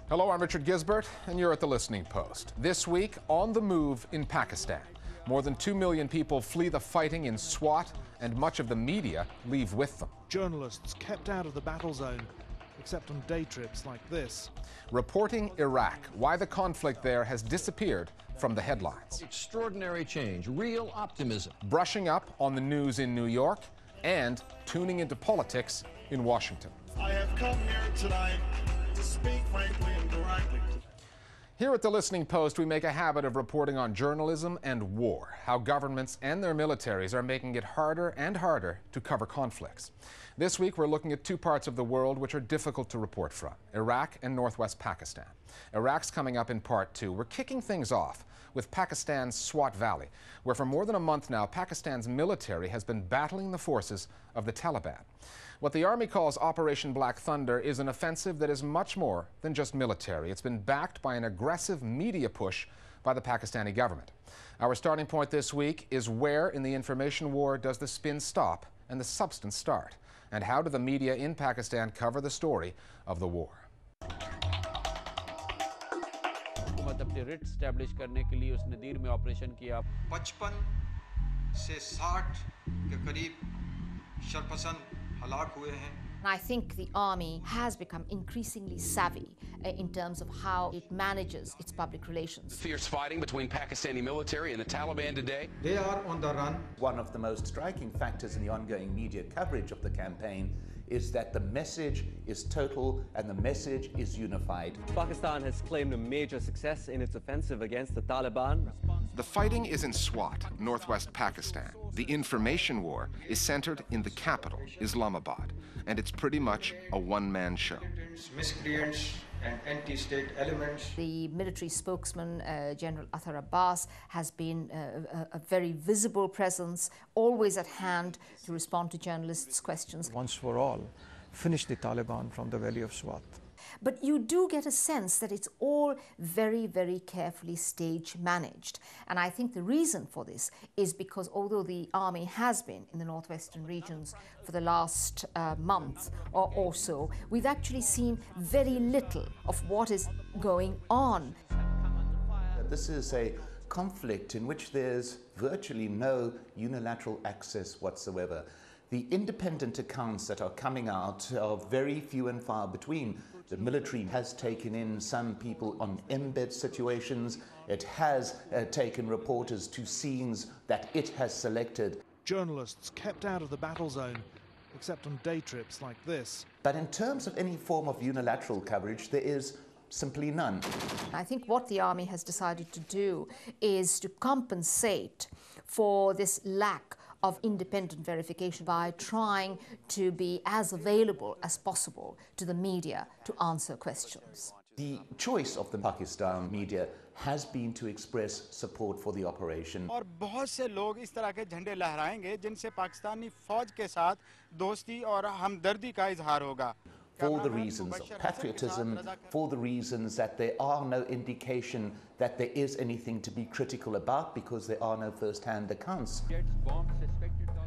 Hello, I'm Richard Gisbert, and you're at The Listening Post. This week, on the move in Pakistan. More than 2 million people flee the fighting in Swat, and much of the media leave with them. Journalists kept out of the battle zone, except on day trips like this. Reporting Iraq, why the conflict there has disappeared from the headlines. Extraordinary change, real optimism. Brushing up on the news in New York, and tuning into politics in Washington. I have come here tonight to speak frankly and directly. Here at The Listening Post, we make a habit of reporting on journalism and war, how governments and their militaries are making it harder and harder to cover conflicts. This week, we're looking at two parts of the world which are difficult to report from, Iraq and northwest Pakistan. Iraq's coming up in part two. We're kicking things off with Pakistan's Swat Valley, where for more than a month now, Pakistan's military has been battling the forces of the Taliban. What the Army calls Operation Black Thunder is an offensive that is much more than just military. It's been backed by an aggressive media push by the Pakistani government. Our starting point this week is where in the information war does the spin stop and the substance start? And how do the media in Pakistan cover the story of the war? अपने rate establish करने के लिए उस नदीर में operation किया 55 से 60 के करीब शरपसंद हलाक हुए हैं. I think the army has become increasingly savvy in terms of how it manages its public relations. Fierce fighting between Pakistani military and the Taliban today. They are on the run. One of the most striking factors in the ongoing media coverage of the campaign is that the message is total and the message is unified. Pakistan has claimed a major success in its offensive against the Taliban. The fighting is in Swat, northwest Pakistan. The information war is centered in the capital, Islamabad, and it's pretty much a one-man show. Miscreants and anti-state elements. The military spokesman, General Athar Abbas, has been a very visible presence, always at hand to respond to journalists' questions. Once for all, finish the Taliban from the valley of Swat. But you do get a sense that it's all very, very carefully stage managed. And I think the reason for this is because although the army has been in the northwestern regions for the last month or so, we've actually seen very little of what is going on. This is a conflict in which there's virtually no unilateral access whatsoever. The independent accounts that are coming out are very few and far between. The military has taken in some people on embed situations. It has taken reporters to scenes that it has selected. Journalists kept out of the battle zone, except on day trips like this. But in terms of any form of unilateral coverage, there is simply none. I think what the army has decided to do is to compensate for this lack of independent verification by trying to be as available as possible to the media to answer questions. The choice of the Pakistan media has been to express support for the operation. और बहुत से लोग इस तरह के झंडे लहराएंगे जिनसे पाकिस्तानी फौज के साथ दोस्ती और हमदर्दी का इजहार होगा. For the reasons of patriotism, for the reasons that there are no indication that there is anything to be critical about because there are no first-hand accounts.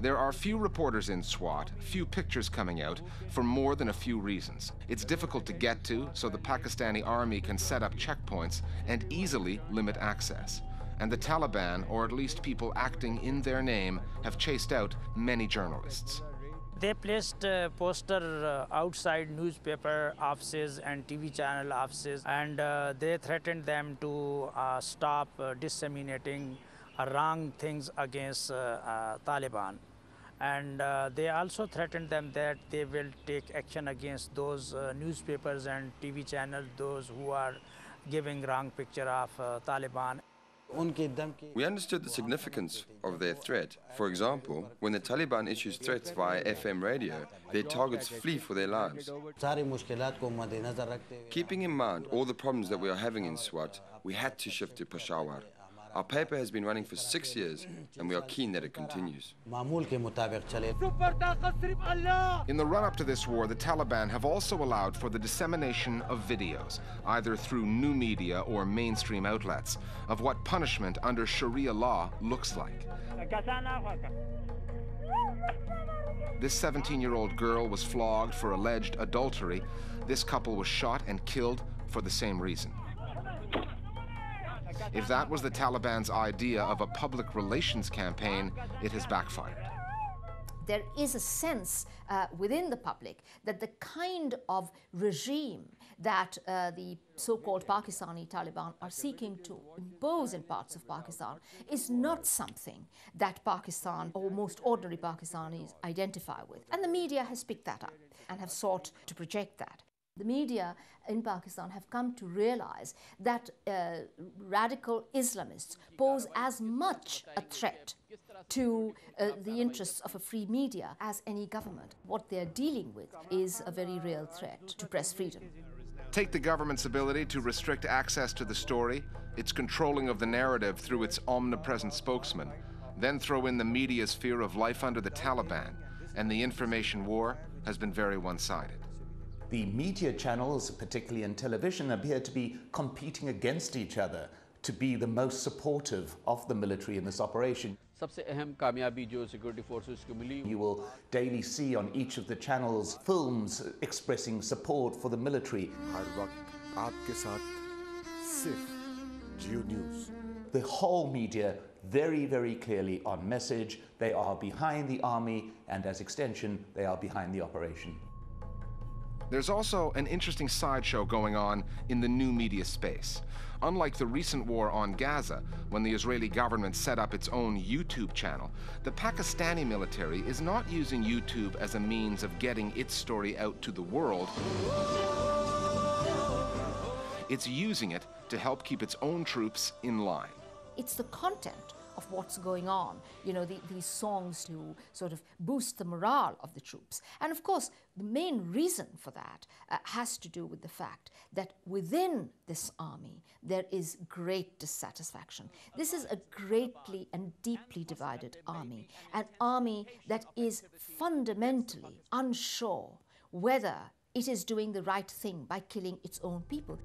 There are few reporters in Swat, few pictures coming out, for more than a few reasons. It's difficult to get to, so the Pakistani army can set up checkpoints and easily limit access. And the Taliban, or at least people acting in their name, have chased out many journalists. They placed a poster outside newspaper offices and TV channel offices, and they threatened them to stop disseminating wrong things against Taliban. And they also threatened them that they will take action against those newspapers and TV channels, those who are giving wrong picture of Taliban. We understood the significance of their threat. For example, when the Taliban issues threats via FM radio, their targets flee for their lives. Keeping in mind all the problems that we are having in Swat, we had to shift to Peshawar. Our paper has been running for 6 years, and we are keen that it continues. In the run-up to this war, the Taliban have also allowed for the dissemination of videos, either through new media or mainstream outlets, of what punishment under Sharia law looks like. This 17-year-old girl was flogged for alleged adultery. This couple was shot and killed for the same reason. If that was the Taliban's idea of a public relations campaign, it has backfired. There is a sense within the public that the kind of regime that the so-called Pakistani Taliban are seeking to impose in parts of Pakistan is not something that Pakistan or most ordinary Pakistanis identify with. And the media has picked that up and have sought to project that. The media in Pakistan have come to realize that radical Islamists pose as much a threat to the interests of a free media as any government. What they're dealing with is a very real threat to press freedom. Take the government's ability to restrict access to the story, its controlling of the narrative through its omnipresent spokesman, then throw in the media's fear of life under the Taliban, and the information war has been very one-sided. The media channels, particularly in television, appear to be competing against each other to be the most supportive of the military in this operation. You will daily see on each of the channels films expressing support for the military. The whole media very, very clearly on message. They are behind the army, and as extension, they are behind the operation. There's also an interesting sideshow going on in the new media space. Unlike the recent war on Gaza, when the Israeli government set up its own YouTube channel, the Pakistani military is not using YouTube as a means of getting its story out to the world. It's using it to help keep its own troops in line. It's the content of what's going on, you know, these songs to sort of boost the morale of the troops. And of course, the main reason for that has to do with the fact that within this army, there is great dissatisfaction. This is a greatly and deeply divided army, an army that is fundamentally unsure whether it is doing the right thing by killing its own people.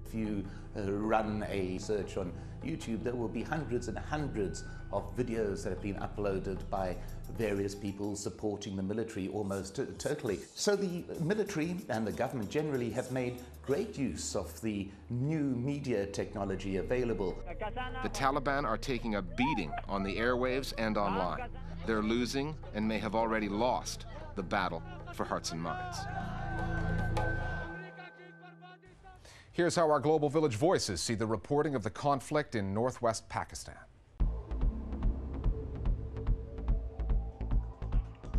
If you run a search on YouTube, there will be hundreds and hundreds of videos that have been uploaded by various people supporting the military almost totally. So the military and the government generally have made great use of the new media technology available. The Taliban are taking a beating on the airwaves and online. They're losing and may have already lost the battle for hearts and minds. Here's how our Global Village voices see the reporting of the conflict in northwest Pakistan.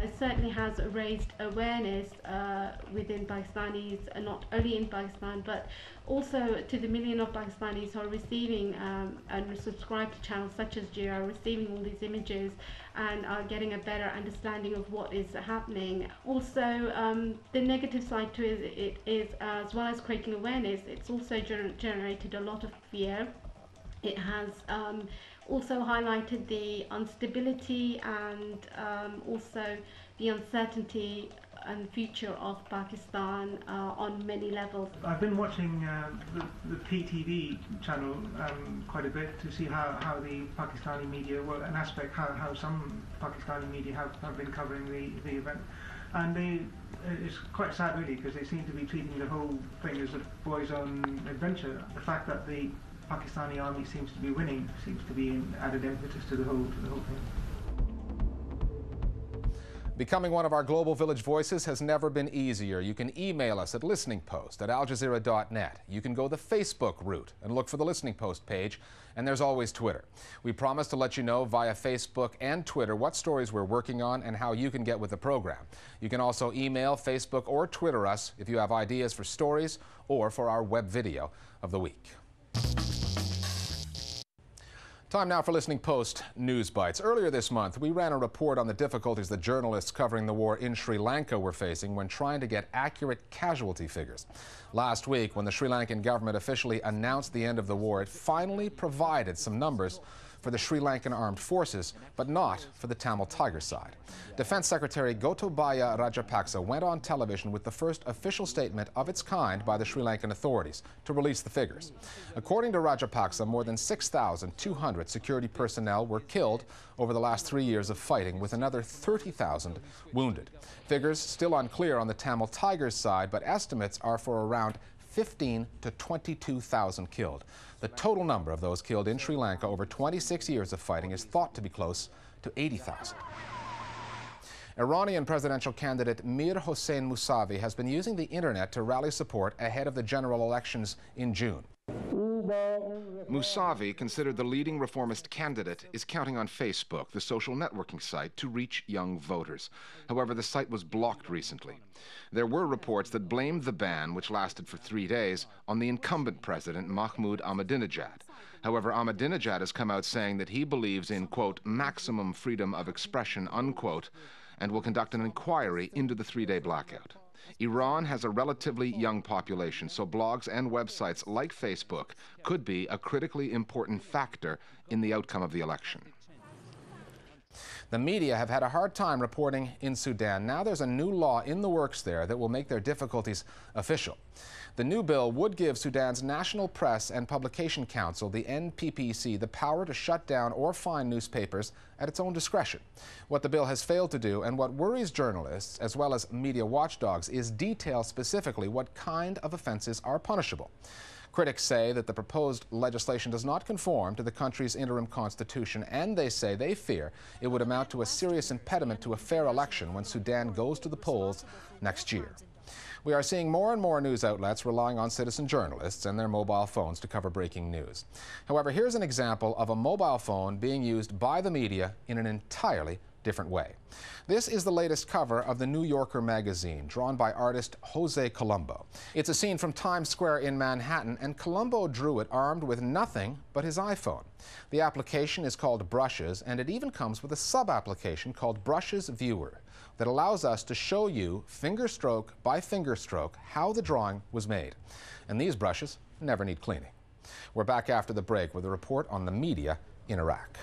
It certainly has raised awareness within Pakistanis, not only in Pakistan, but also to the million of Pakistanis who are receiving and subscribe to channels such as Jazeera, receiving all these images and are getting a better understanding of what is happening. Also, the negative side to it is, as well as creating awareness, it's also generated a lot of fear. It has also highlighted the instability and also the uncertainty and future of Pakistan on many levels. I've been watching the PTV channel quite a bit to see how the Pakistani media, well, an aspect how some Pakistani media have been covering the event. And it's quite sad really, because they seem to be treating the whole thing as a boys' own adventure. The fact that the Pakistani army seems to be winning seems to be an added impetus to the whole thing. Becoming one of our Global Village voices has never been easier. You can email us at listeningpost@aljazeera.net. You can go the Facebook route and look for the Listening Post page, and there's always Twitter. We promise to let you know via Facebook and Twitter what stories we're working on and how you can get with the program. You can also email, Facebook, or Twitter us if you have ideas for stories or for our web video of the week. Time now for Listening Post News Bites. Earlier this month, we ran a report on the difficulties that journalists covering the war in Sri Lanka were facing when trying to get accurate casualty figures. Last week, when the Sri Lankan government officially announced the end of the war, it finally provided some numbers for the Sri Lankan armed forces, but not for the Tamil Tiger side. Defense Secretary Gotabaya Rajapaksa went on television with the first official statement of its kind by the Sri Lankan authorities to release the figures. According to Rajapaksa, more than 6,200 security personnel were killed over the last 3 years of fighting, with another 30,000 wounded. Figures still unclear on the Tamil Tigers side, but estimates are for around 15 to 22,000 killed. The total number of those killed in Sri Lanka over 26 years of fighting is thought to be close to 80,000. Iranian presidential candidate Mir Hossein Mousavi has been using the internet to rally support ahead of the general elections in June. Mousavi, considered the leading reformist candidate, is counting on Facebook, the social networking site, to reach young voters. However, the site was blocked recently. There were reports that blamed the ban, which lasted for 3 days, on the incumbent president, Mahmoud Ahmadinejad. However, Ahmadinejad has come out saying that he believes in, quote, maximum freedom of expression, unquote, and will conduct an inquiry into the 3-day blackout. Iran has a relatively young population, so blogs and websites like Facebook could be a critically important factor in the outcome of the election. The media have had a hard time reporting in Sudan. Now there's a new law in the works there that will make their difficulties official. The new bill would give Sudan's National Press and Publication Council, the NPPC, the power to shut down or fine newspapers at its own discretion. What the bill has failed to do, and what worries journalists as well as media watchdogs, is detail specifically what kind of offenses are punishable. Critics say that the proposed legislation does not conform to the country's interim constitution, and they say they fear it would amount to a serious impediment to a fair election when Sudan goes to the polls next year. We are seeing more and more news outlets relying on citizen journalists and their mobile phones to cover breaking news. However, here's an example of a mobile phone being used by the media in an entirely different way. This is the latest cover of the New Yorker magazine, drawn by artist Jose Colombo. It's a scene from Times Square in Manhattan, and Colombo drew it armed with nothing but his iPhone. The application is called Brushes, and it even comes with a sub-application called Brushes Viewer that allows us to show you, finger stroke by finger stroke, how the drawing was made. And these brushes never need cleaning. We're back after the break with a report on the media in Iraq.